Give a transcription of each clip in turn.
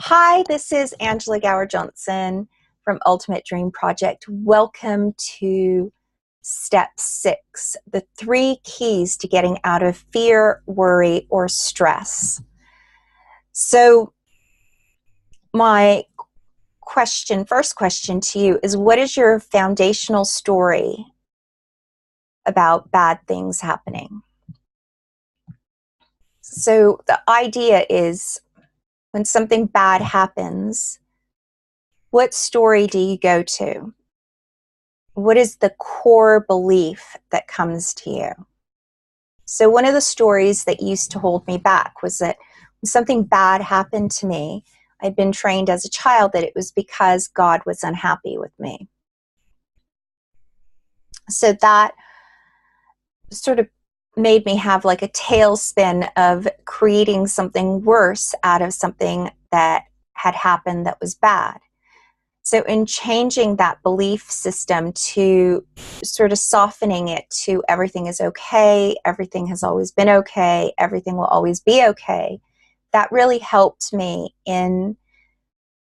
Hi, this is Angela Gower-Johnson from Ultimate Dream Project. Welcome to Step 6, the 3 keys to getting out of fear, worry, or stress. So my first question to you is, what is your foundational story about bad things happening? So the idea is, when something bad happens, what story do you go to? What is the core belief that comes to you? So one of the stories that used to hold me back was that when something bad happened to me, I'd been trained as a child that it was because God was unhappy with me. So that sort of made me have like a tailspin of creating something worse out of something that had happened that was bad. So in changing that belief system to sort of softening it to everything is okay, everything has always been okay, everything will always be okay, that really helped me in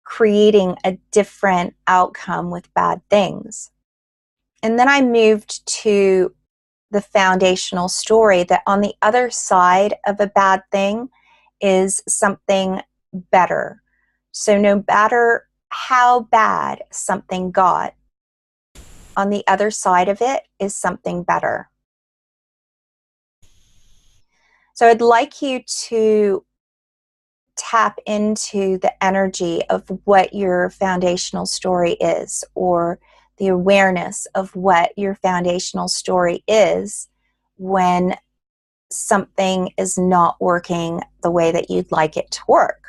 creating a different outcome with bad things. And then I moved to the foundational story that on the other side of a bad thing is something better. So no matter how bad something got, on the other side of it is something better. So I'd like you to tap into the energy of what your foundational story is, or the awareness of what your foundational story is when something is not working the way that you'd like it to work.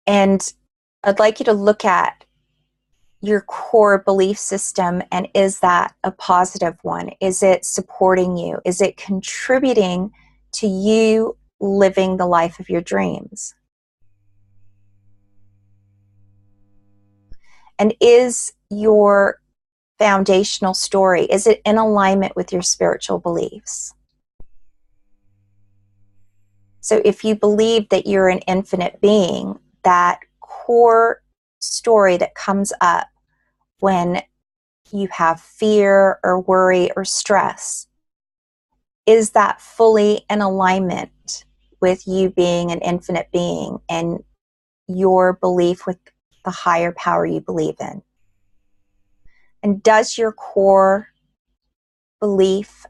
And I'd like you to look at your core belief system, and is that a positive one? Is it supporting you? Is it contributing to you living the life of your dreams? And is your foundational story, is it in alignment with your spiritual beliefs? So if you believe that you're an infinite being, that core story that comes up when you have fear or worry or stress, is that fully in alignment with you being an infinite being and your belief with the higher power you believe in? And does your core belief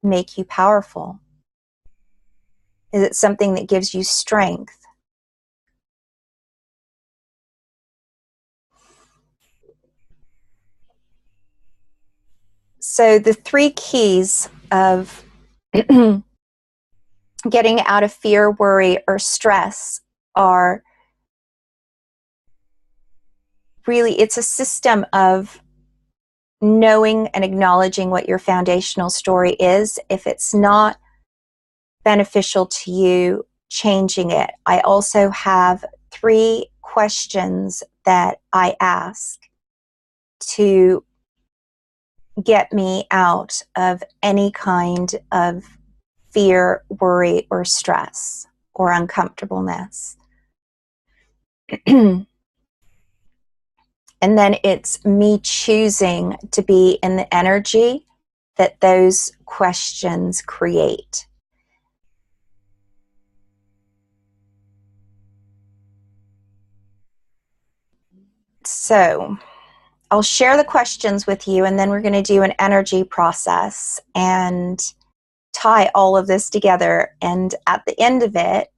make you powerful? Is it something that gives you strength? So the 3 keys of getting out of fear, worry, or stress are really, it's a system of knowing and acknowledging what your foundational story is. If it's not beneficial to you, changing it. I also have 3 questions that I ask to get me out of any kind of fear, worry, or stress or uncomfortableness. And then it's me choosing to be in the energy that those questions create. So I'll share the questions with you, and then we're going to do an energy process and tie all of this together. And at the end of it,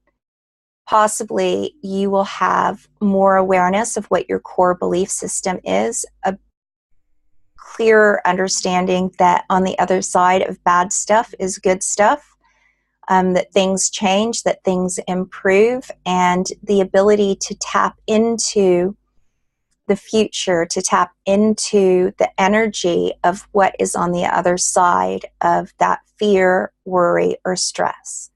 possibly you will have more awareness of what your core belief system is, a clearer understanding that on the other side of bad stuff is good stuff, that things change, that things improve, and the ability to tap into the future, to tap into the energy of what is on the other side of that fear, worry, or stress.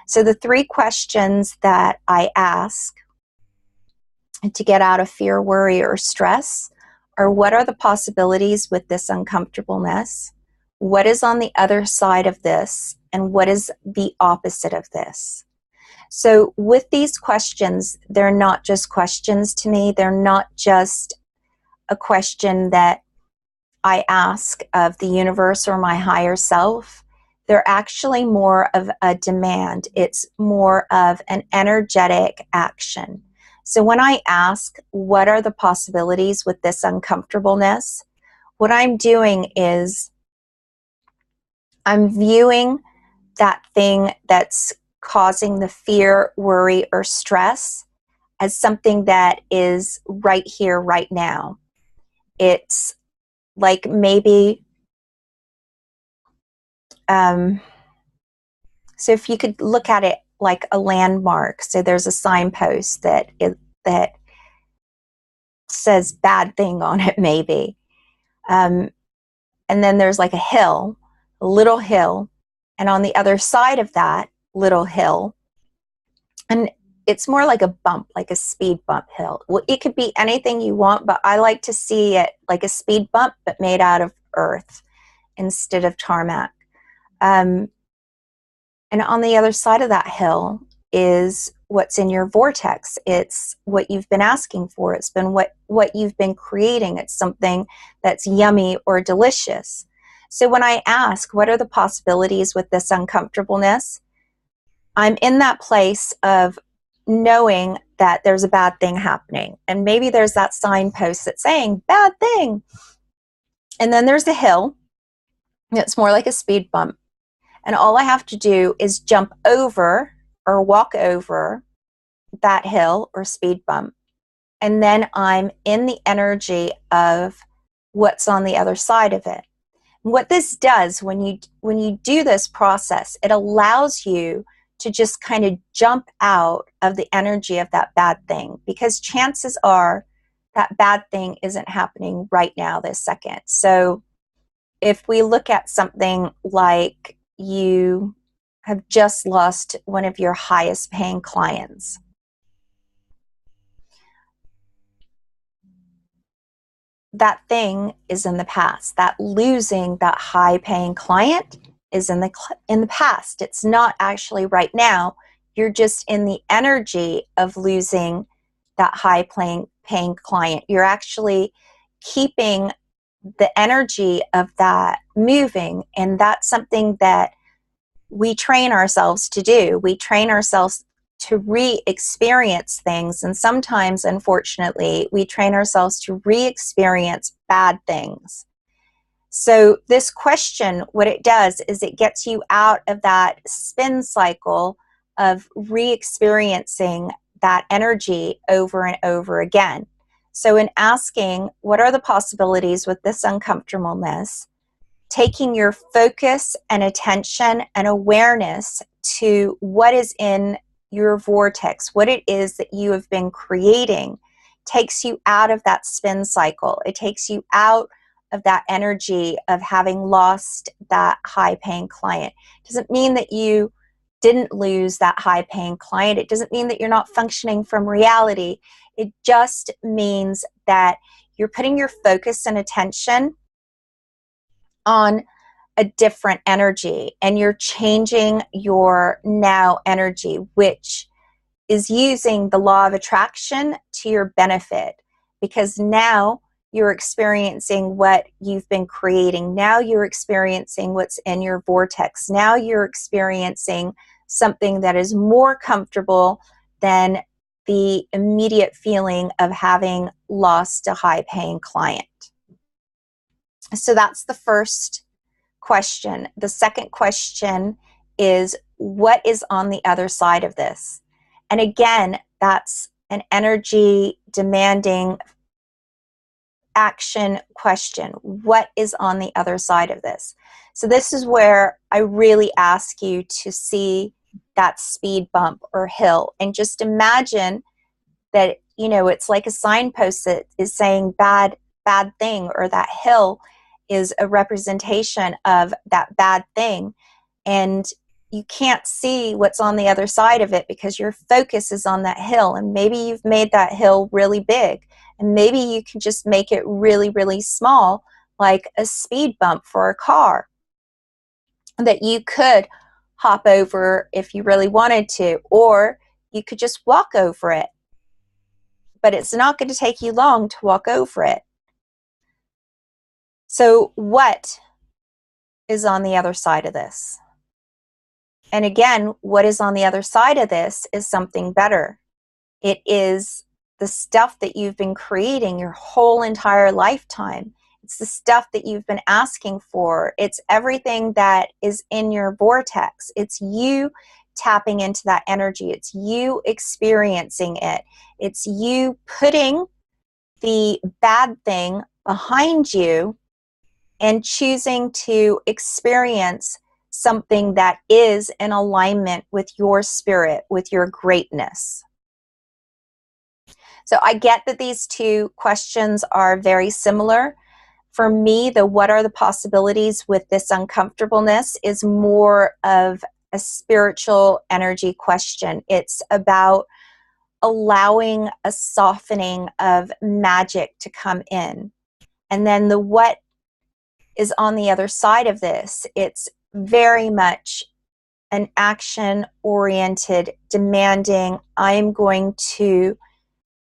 So the 3 questions that I ask to get out of fear, worry, or stress are: what are the possibilities with this uncomfortableness? What is on the other side of this? And what is the opposite of this? So with these questions, they're not just questions to me. They're not just a question that I ask of the universe or my higher self. They're actually more of a demand. It's more of an energetic action. So when I ask, what are the possibilities with this uncomfortableness? What I'm doing is I'm viewing that thing that's causing the fear, worry, or stress as something that is right here, right now. It's like maybe, so if you could look at it like a landmark, so there's a signpost that says bad thing on it, maybe. And then there's like a little hill, and on the other side of that little hill, and it's more like a bump, like a speed bump hill. Well, it could be anything you want, but I like to see it like a speed bump, but made out of earth instead of tarmac. And on the other side of that hill is what's in your vortex. It's what you've been asking for. It's been what you've been creating. It's something that's yummy or delicious. So when I ask, what are the possibilities with this uncomfortableness? I'm in that place of knowing that there's a bad thing happening. And maybe there's that signpost that's saying, bad thing. And then there's a hill. It's more like a speed bump. And all I have to do is jump over or walk over that hill or speed bump. And then I'm in the energy of what's on the other side of it. What this does when you do this process, it allows you to just kind of jump out of the energy of that bad thing, because chances are that bad thing isn't happening right now, this second. So if we look at something like you have just lost one of your highest paying clients, that thing is in the past. That losing that high paying client is in the past. It's not actually right now. You're just in the energy of losing that high paying client. You're actually keeping the energy of that moving, and that's something that we train ourselves to do. We train ourselves to re-experience things, and sometimes, unfortunately, we train ourselves to re-experience bad things. So this question, what it does is it gets you out of that spin cycle of re-experiencing that energy over and over again. So in asking, what are the possibilities with this uncomfortableness, taking your focus and attention and awareness to what is in your vortex, what it is that you have been creating, takes you out of that spin cycle. It takes you out of that energy of having lost that high-paying client. It doesn't mean that you didn't lose that high-paying client. It doesn't mean that you're not functioning from reality. It just means that you're putting your focus and attention on a different energy, and you're changing your now energy, which is using the law of attraction to your benefit, because now you're experiencing what you've been creating. Now you're experiencing what's in your vortex. Now you're experiencing something that is more comfortable than the immediate feeling of having lost a high-paying client. So that's the first question. The second question is, what is on the other side of this? And again, that's an energy demanding action question. What is on the other side of this? So this is where I really ask you to see that speed bump or hill, and just imagine that, you know, it's like a signpost that is saying bad thing, or that hill is a representation of that bad thing, and you can't see what's on the other side of it because your focus is on that hill. And maybe you've made that hill really big, and maybe you can just make it really, really small, like a speed bump for a car that you could hop over if you really wanted to. Or You could just walk over it, but it's not going to take you long to walk over it. So what is on the other side of this? And again, what is on the other side of this is something better. It is the stuff that you've been creating your whole entire lifetime. It's the stuff that you've been asking for. It's everything that is in your vortex. It's you tapping into that energy. It's you experiencing it. It's you putting the bad thing behind you and choosing to experience something that is in alignment with your spirit, with your greatness. So I get that these two questions are very similar. For me, the what are the possibilities with this uncomfortableness is more of a spiritual energy question. It's about allowing a softening of magic to come in. And then the what is on the other side of this, it's very much an action-oriented, demanding, I'm going to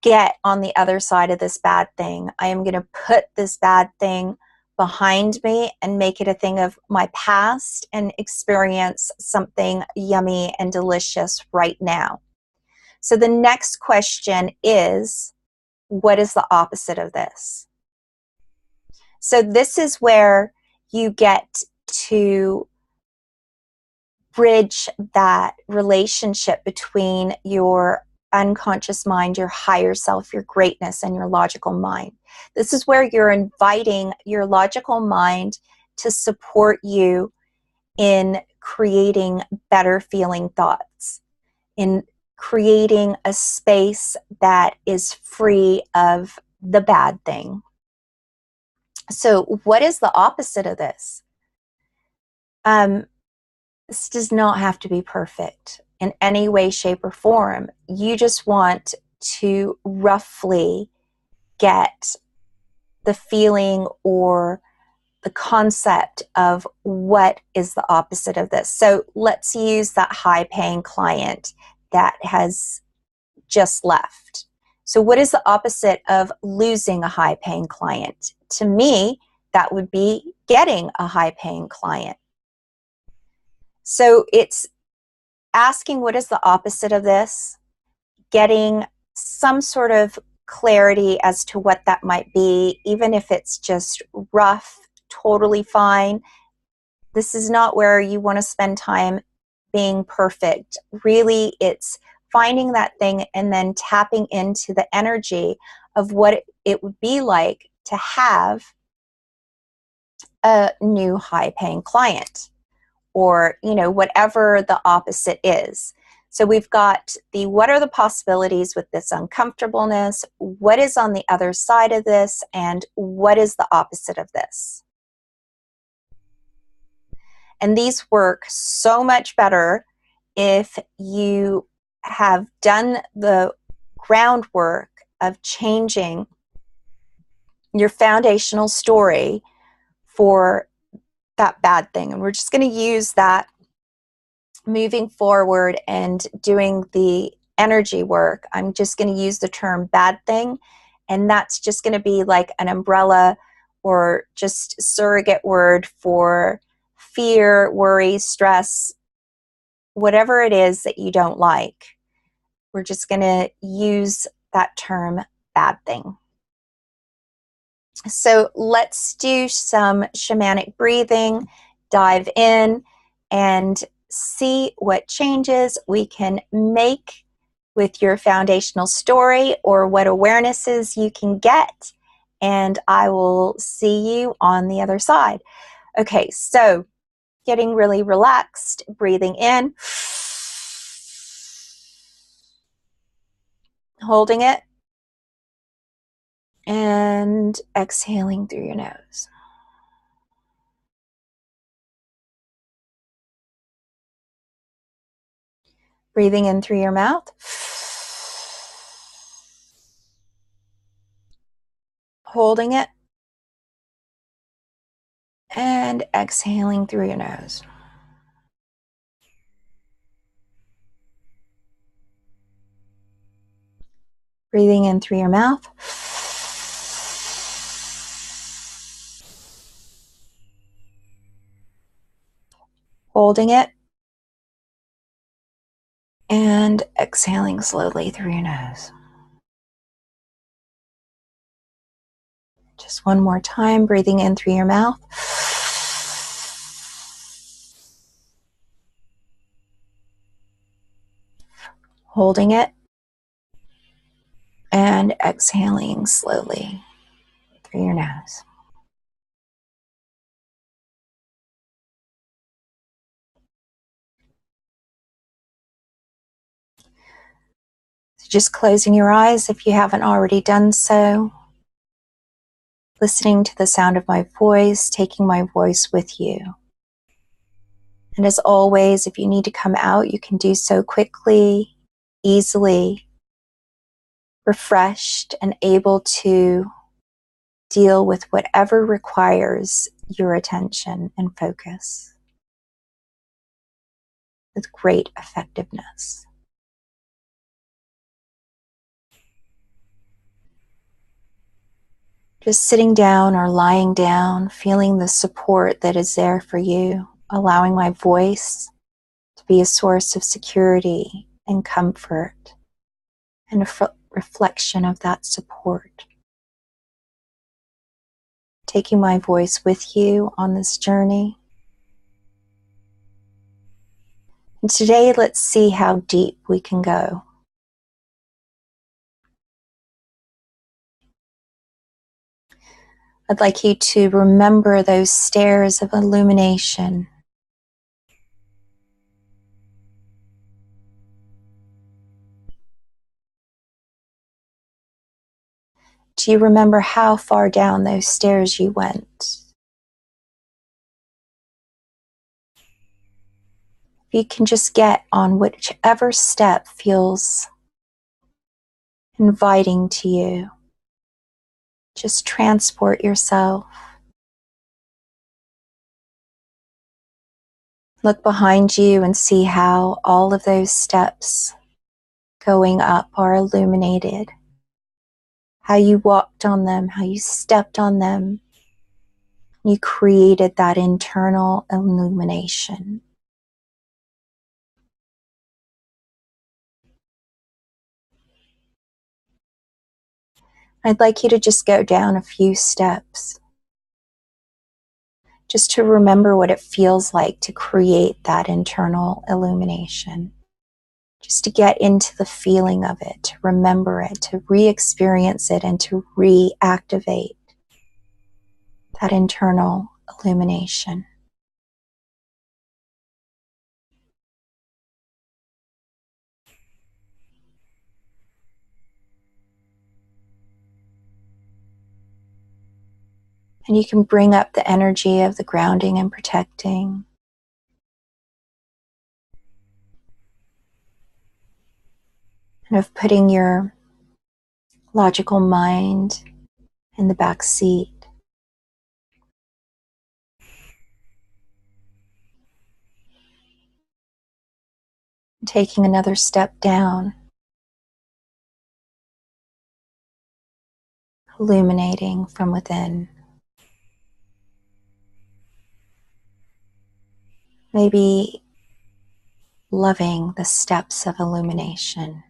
get on the other side of this bad thing. I am going to put this bad thing behind me and make it a thing of my past and experience something yummy and delicious right now. So the next question is, what is the opposite of this? So this is where you get to bridge that relationship between your unconscious mind, your higher self, your greatness, and your logical mind. This is where you're inviting your logical mind to support you in creating better feeling thoughts, in creating a space that is free of the bad thing. So what is the opposite of this? This does not have to be perfect in any way, shape, or form. You just want to roughly get the feeling or the concept of what is the opposite of this. So let's use that high-paying client that has just left. So what is the opposite of losing a high-paying client? To me, that would be getting a high-paying client. So it's asking what is the opposite of this, getting some sort of clarity as to what that might be, even if it's just rough, totally fine. This is not where you want to spend time being perfect. Really, it's finding that thing and then tapping into the energy of what it would be like to have a new high-paying client, or whatever the opposite is. So we've got the what are the possibilities with this uncomfortableness, what is on the other side of this, and what is the opposite of this. And these work so much better if you have done the groundwork of changing your foundational story for that bad thing. And we're just going to use that moving forward and doing the energy work. I'm just going to use the term bad thing, and that's just going to be like an umbrella or just surrogate word for fear, worry, stress, whatever it is that you don't like. We're just going to use that term bad thing. So let's do some shamanic breathing, dive in, and see what changes we can make with your foundational story or what awarenesses you can get. And I will see you on the other side. Okay, so getting really relaxed, breathing in, holding it, and exhaling through your nose. Breathing in through your mouth. Holding it. And exhaling through your nose. Breathing in through your mouth. Holding it. And exhaling slowly through your nose. Just one more time, breathing in through your mouth. Holding it. And exhaling slowly through your nose. So just closing your eyes if you haven't already done so. Listening to the sound of my voice, taking my voice with you. And as always, if you need to come out, you can do so quickly, easily, refreshed, and able to deal with whatever requires your attention and focus with great effectiveness. Just sitting down or lying down, feeling the support that is there for you, allowing my voice to be a source of security and comfort and a reflection of that support. Taking my voice with you on this journey. And today, let's see how deep we can go. I'd like you to remember those stairs of illumination. Do you remember how far down those stairs you went? You can just get on whichever step feels inviting to you. Just transport yourself. Look behind you and see how all of those steps going up are illuminated. How you walked on them, how you stepped on them. You created that internal illumination. I'd like you to just go down a few steps, just to remember what it feels like to create that internal illumination. Just to get into the feeling of it, to remember it, to re-experience it, and to reactivate that internal illumination. And you can bring up the energy of the grounding and protecting. And of putting your logical mind in the back seat. Taking another step down. Illuminating from within. Maybe loving the steps of illumination.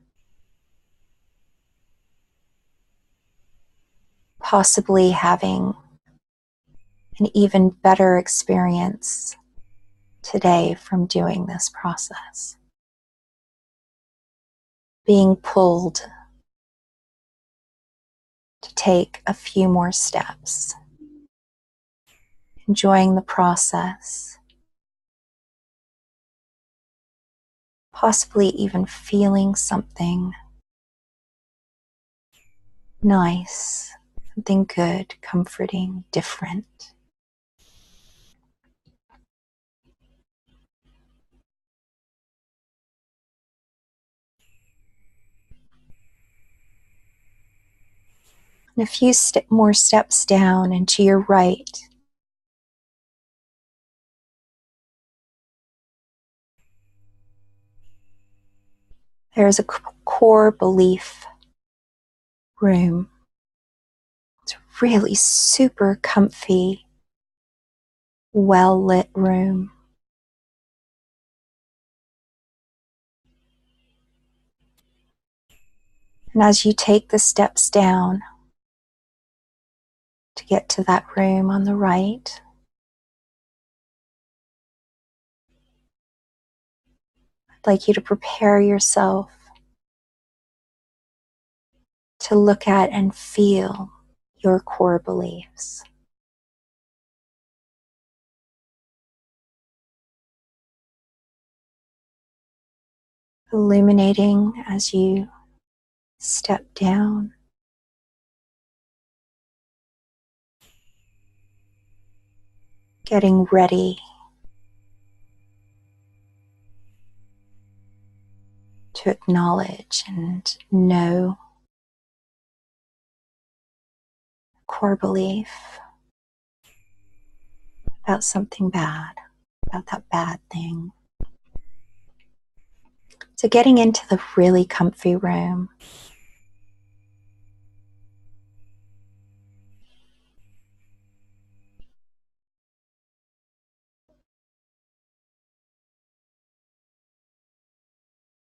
Possibly having an even better experience today from doing this process. Being pulled to take a few more steps. Enjoying the process. Possibly even feeling something nice, something good, comforting, different. And a few more steps down and to your right. There is a core belief room. It's a really super comfy, well-lit room. And as you take the steps down to get to that room on the right, I'd like you to prepare yourself to look at and feel your core beliefs. Illuminating as you step down. Getting ready to acknowledge and know core belief about something bad, about that bad thing. So getting into the really comfy room.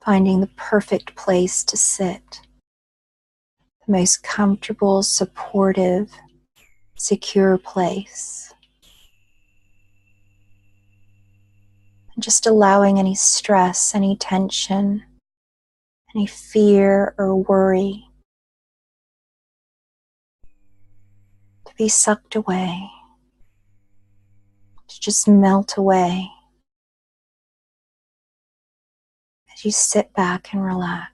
Finding the perfect place to sit. The most comfortable, supportive, secure place. And just allowing any stress, any tension, any fear or worry to be sucked away, to just melt away as you sit back and relax.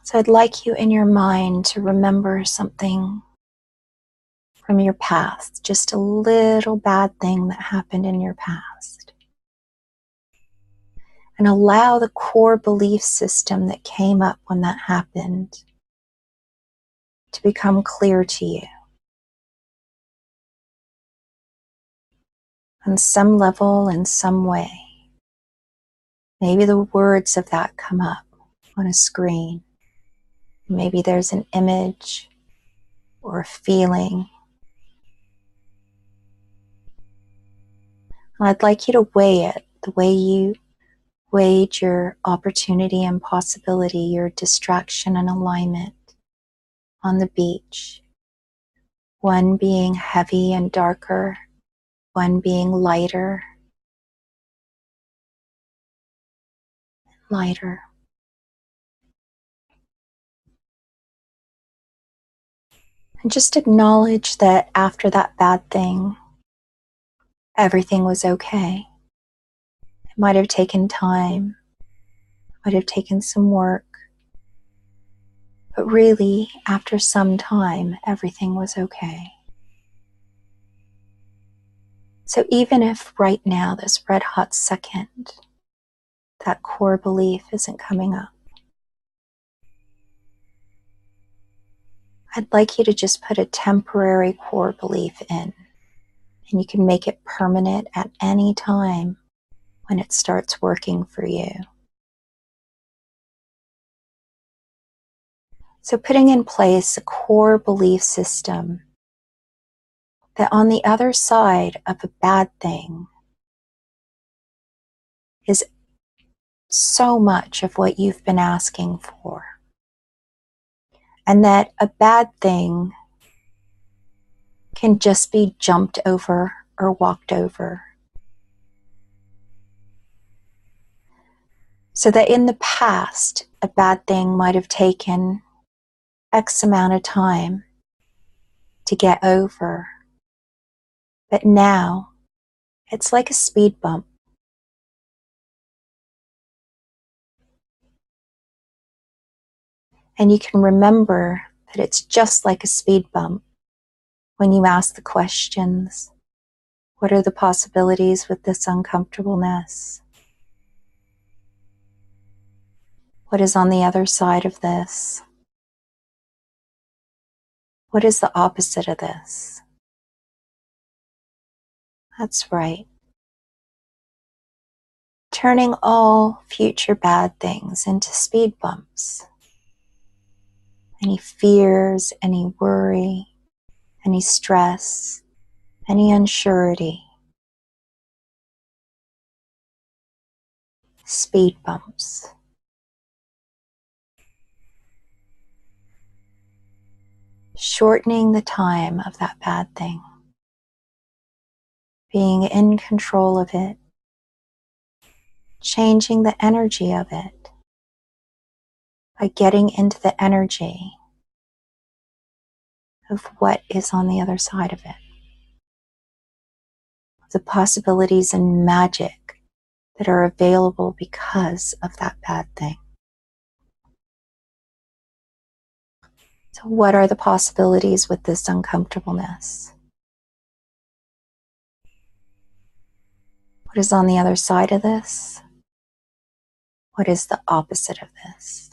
So I'd like you in your mind to remember something from your past, just a little bad thing that happened in your past. And allow the core belief system that came up when that happened to become clear to you. On some level, in some way. Maybe the words of that come up on a screen. Maybe there's an image or a feeling. And I'd like you to weigh it the way you weighed your opportunity and possibility, your distraction and alignment on the beach. One being heavy and darker, one being lighter, lighter. And just acknowledge that after that bad thing, everything was okay. It might have taken time, might have taken some work, but really, after some time, everything was okay. So even if right now, this red hot second, that core belief isn't coming up, I'd like you to just put a temporary core belief in, and you can make it permanent at any time when it starts working for you. So putting in place a core belief system that on the other side of a bad thing is so much of what you've been asking for. And that a bad thing can just be jumped over or walked over. So that in the past, a bad thing might have taken X amount of time to get over. But now, it's like a speed bump. And you can remember that it's just like a speed bump when you ask the questions, what are the possibilities with this uncomfortableness? What is on the other side of this? What is the opposite of this? That's right. turning all future bad things into speed bumps. Any fears, any worry, any stress, any unsurety. Speed bumps. Shortening the time of that bad thing. Being in control of it. Changing the energy of it by getting into the energy of what is on the other side of it. The possibilities and magic that are available because of that bad thing. So what are the possibilities with this uncomfortableness? What is on the other side of this? What is the opposite of this?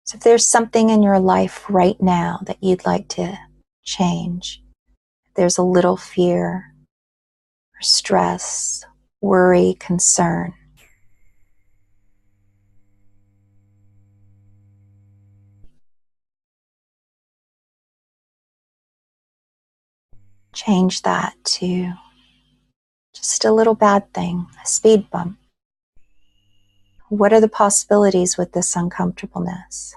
So if there's something in your life right now that you'd like to change, if there's a little fear or stress, worry, concern, change that to just a little bad thing, a speed bump. What are the possibilities with this uncomfortableness?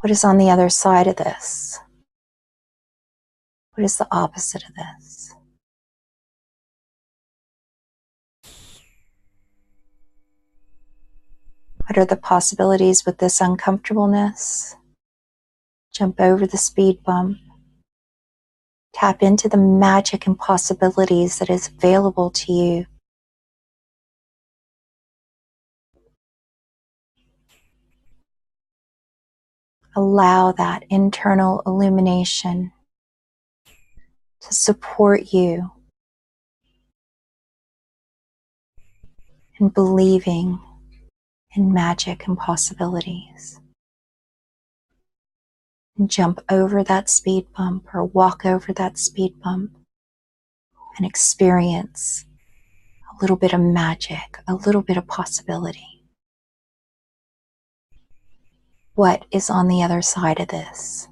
What is on the other side of this? What is the opposite of this? What are the possibilities with this uncomfortableness? Jump over the speed bump. Tap into the magic and possibilities that is available to you. Allow that internal illumination to support you in believing in magic and possibilities. And jump over that speed bump or walk over that speed bump and experience a little bit of magic, a little bit of possibility. What is on the other side of this?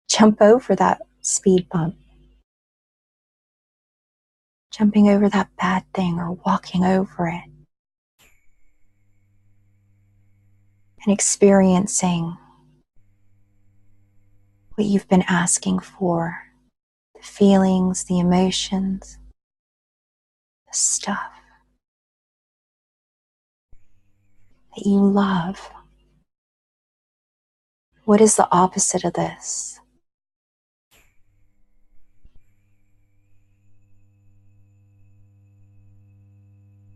Jump over that speed bump. Jumping over that bad thing or walking over it. And experiencing what you've been asking for. The feelings, the emotions, the stuff that you love. What is the opposite of this?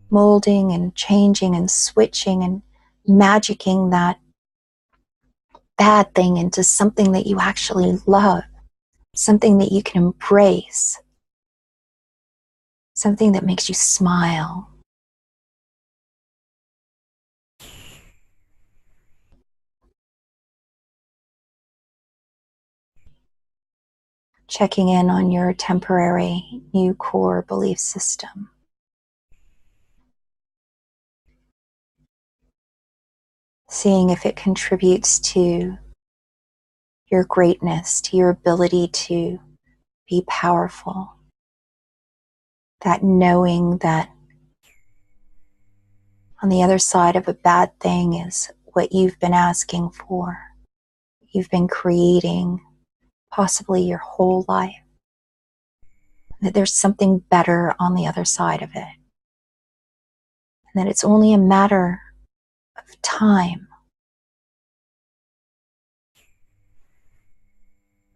Molding and changing and switching and magicking that bad thing into something that you actually love, something that you can embrace, something that makes you smile. Checking in on your temporary new core belief system. Seeing if it contributes to your greatness, to your ability to be powerful. That knowing that on the other side of a bad thing is what you've been asking for. You've been creating possibly your whole life. That there's something better on the other side of it. And that it's only a matter of time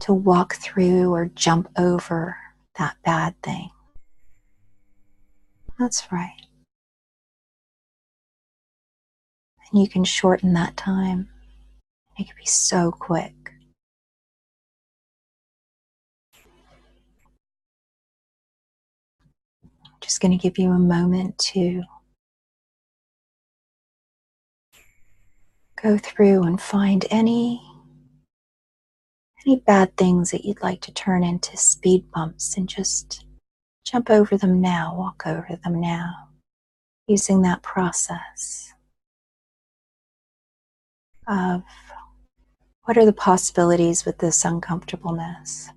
to walk through or jump over that bad thing. That's right. And you can shorten that time. It can be so quick. Just going to give you a moment to go through and find any Any bad things that you'd like to turn into speed bumps, and just jump over them now, walk over them now, using that process of what are the possibilities with this uncomfortableness?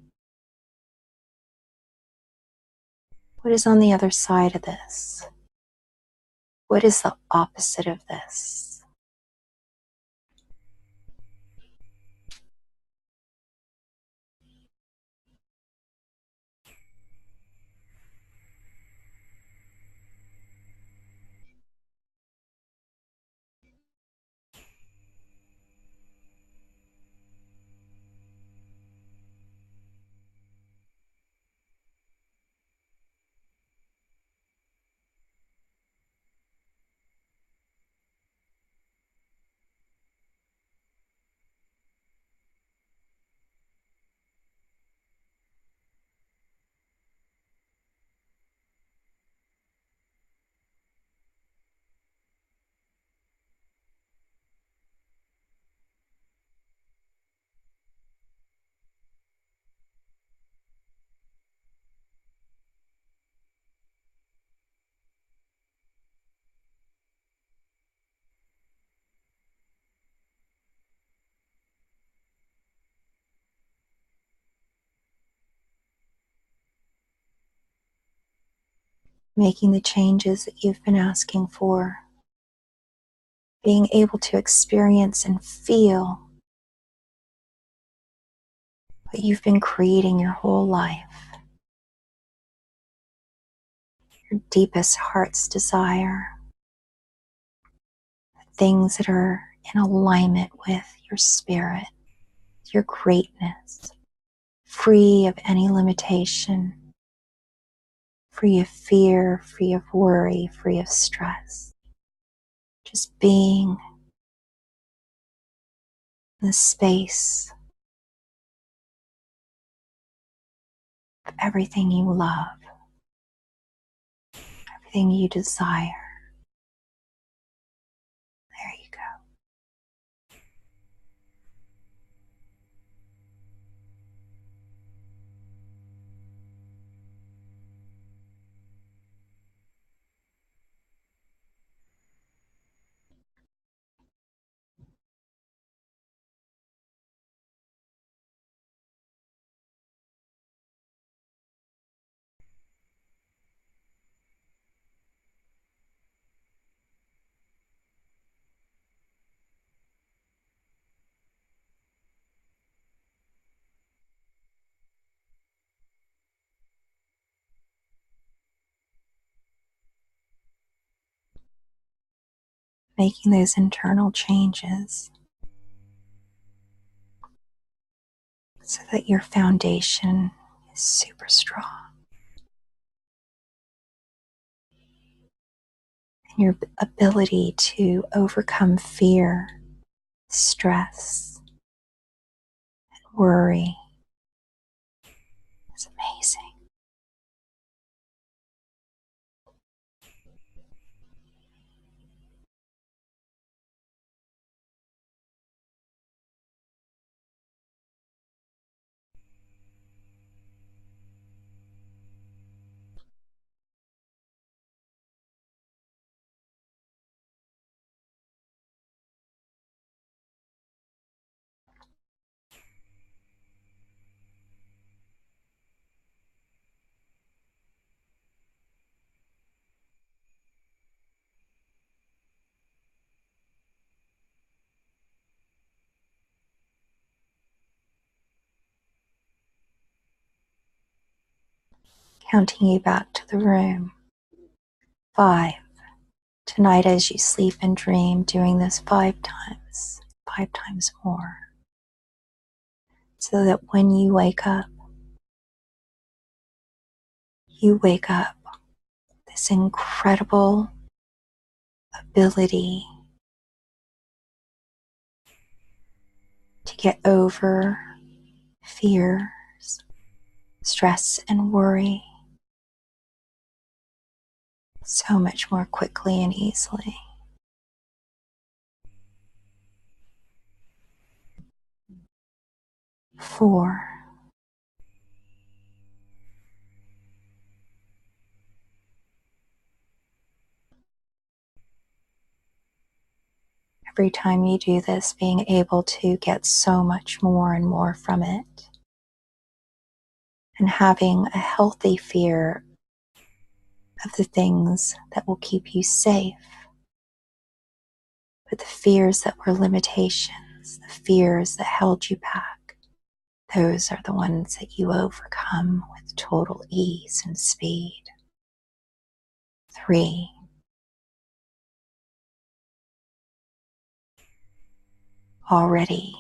What is on the other side of this? What is the opposite of this? Making the changes that you've been asking for, being able to experience and feel what you've been creating your whole life, your deepest heart's desire, the things that are in alignment with your spirit, your greatness, free of any limitation, free of fear, free of worry, free of stress. Just being in the space of everything you love, everything you desire. There you go. Making those internal changes so that your foundation is super strong. And your ability to overcome fear, stress, and worry is amazing. Counting you back to the room. 5. Tonight as you sleep and dream, doing this 5 times more. So that when you wake up this incredible ability to get over fears, stress, and worry so much more quickly and easily. 4. Every time you do this, being able to get so much more and more from it, and having a healthy fear of the things that will keep you safe. But the fears that were limitations, the fears that held you back, those are the ones that you overcome with total ease and speed. 3. Already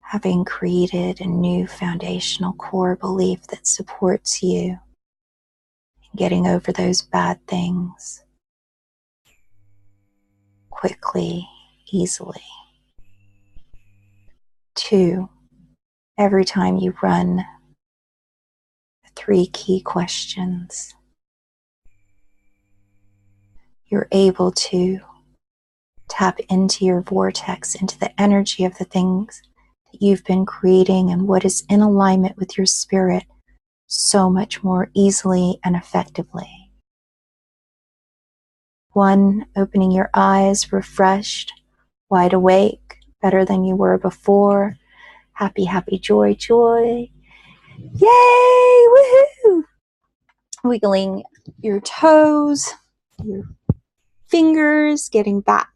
having created a new foundational core belief that supports you in getting over those bad things quickly, easily. 2. Every time you run the 3 key questions, you're able to tap into your vortex, into the energy of the things that you've been creating and what is in alignment with your spirit so much more easily and effectively. 1, opening your eyes, refreshed, wide awake, better than you were before. Happy, happy, joy, joy. Yay! Woohoo! Wiggling your toes, your fingers, getting back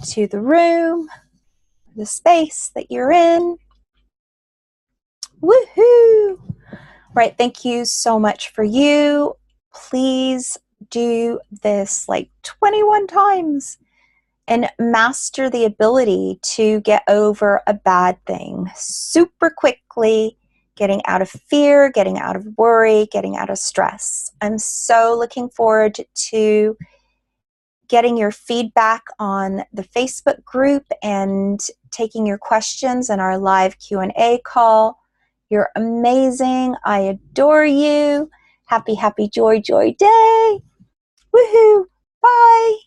to the room, the space that you're in. Woohoo! Right, thank you so much for you. Please do this like 21 times and master the ability to get over a bad thing super quickly, getting out of fear, getting out of worry, getting out of stress. I'm so looking forward to getting your feedback on the Facebook group and taking your questions in our live Q&A call. You're amazing. I adore you. Happy, happy, joy, joy day. Woohoo. Bye.